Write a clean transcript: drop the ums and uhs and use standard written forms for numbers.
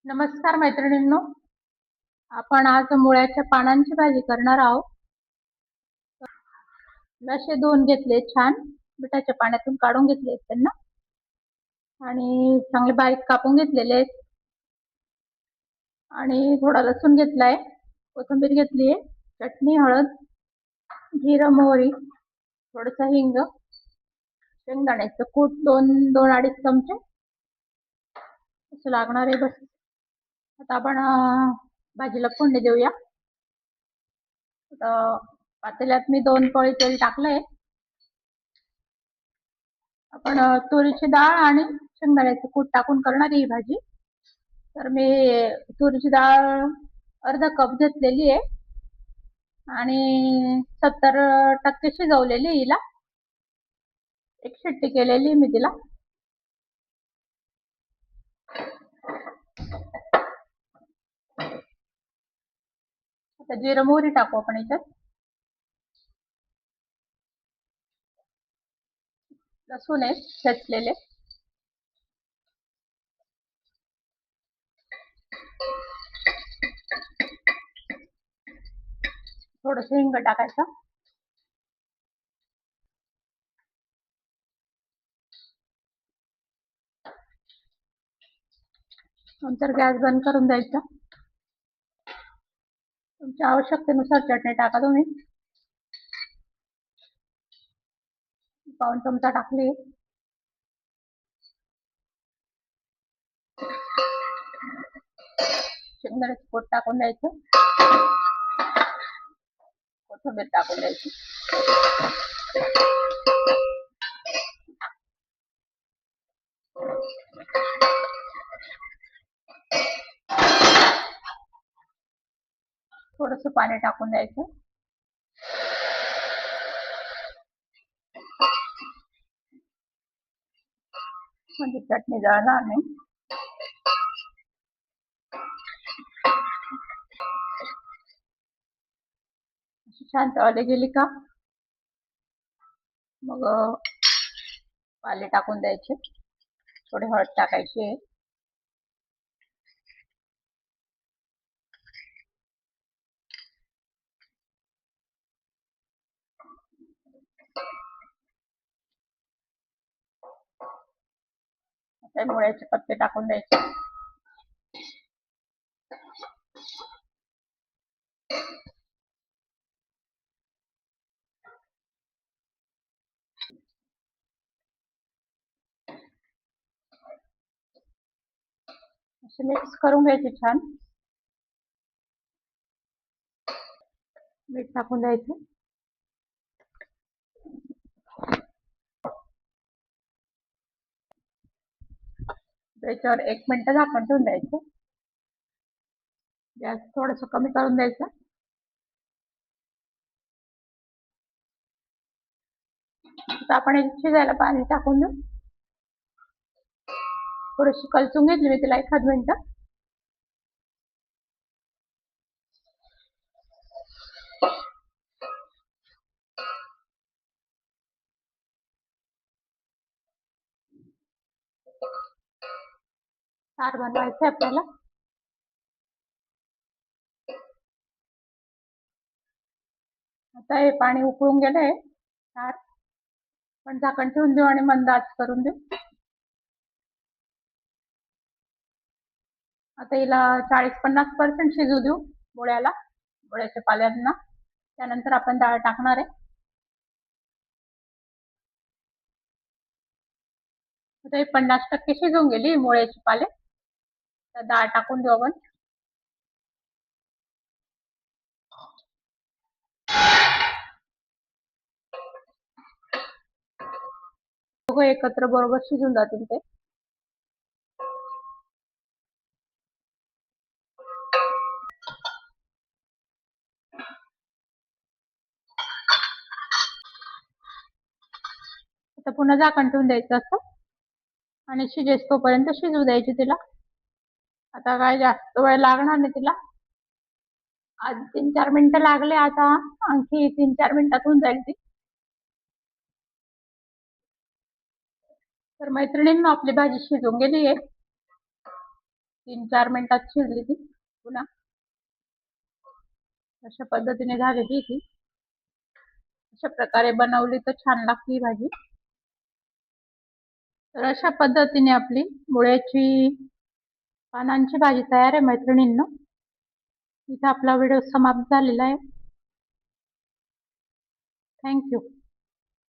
नमस्कार मैत्रिणींनो, आपण आज मुळ्याच्या पानांची भाजी करणार आहोत. असे धुवून घेतले, छान मिठाच्या पाण्यातून काढून घेतले त्यांना आणि चांगले बारीक कापून घेतलेले आहेत. आणि थोडा लसूण घेतलाय, कोथिंबीर घेतली आहे, चटणी, हळद, जिरं, मोहरी, थोडंसं हिंग, शेंगदाण्याचं कूट दोन अडीच चमचे असं लागणार आहे. बस आता आपण भाजीला फोडणी देऊया. पातेल्यात मी 2 पळी तेल टाकलंय. आपण तुरीची डाळ आणि शेंगदाण्याचं कूट टाकून करणार ही भाजी. तर मी तुरीची डाळ अर्धा कप घेतलेली आहे आणि 70% शिजवलेली हिला. एक शिट्टी केलेली मी तिला. आता जिरं मोहरी टाकू आपण याच्यात. लसूण आहे ठेचलेले. थोडंसं हिंग टाकायचं. नंतर गॅस बंद करून द्यायचा. तुमच्या आवश्यकतेनुसार चटणी टाका तुम्ही. पाऊण चमचा टाकली. शेंगदाण्याचं कूट टाकून द्यायचं. कोथिंबीर टाकून द्यायची. थोडंसं पाणी टाकून द्यायचं. म्हणजे चटणी जळणार नाही. छान तळली गेली का मग पाले टाकून द्यायचे. थोडी हळद टाकायची. आता मुळ्याचे पत्ते टाकून द्यायचे. असे मिक्स करून घ्यायचे छान. मीठ टाकून द्यायचं. त्याच्यावर 1 मिनिट झाकण ठेवून द्यायचं. गॅस थोडंसं कमी करून द्यायचं. आता आपण शिजायला पाणी टाकून देऊ. थोडीशी कलचून घेतली मी तिला 1 मिनिट. सार बनवायचं आपल्याला. आता हे पाणी उकळून गेलंय सार. पण झाकण ठेवून देऊ आणि मंद आच करून देऊ. आता हिला 40-50% शिजू देऊ मुळ्याच्या पाल्यांना. त्यानंतर आपण डाळ टाकणार आहे. आता हे 50% शिजून गेली मुळ्याची पाले. तर डाळ टाकून देऊ आपण. दोघं एकत्र बरोबर शिजून जातील ते. आता पुन्हा झाकण ठेवून द्यायचं असं आणि शिजेस तोपर्यंत शिजू द्यायची तिला. आता काय जास्त वेळ लागणार नाही तिला. आज 3-4 मिनिटं लागले. आता आणखी 3-4 मिनिटात होऊन जाईल ती. तर मैत्रिणींनो, आपली भाजी शिजून गेली आहे. 3-4 मिनिटात शिजली ती पुन्हा अशा पद्धतीने झालेली ती. अशा प्रकारे बनवली तर छान लागते ही भाजी. तर अशा पद्धतीने आपली मुळ्याची पानांची भाजी तयार आहे मैत्रिणींनो. इथे आपला व्हिडिओ समाप्त झालेला आहे. Thank you.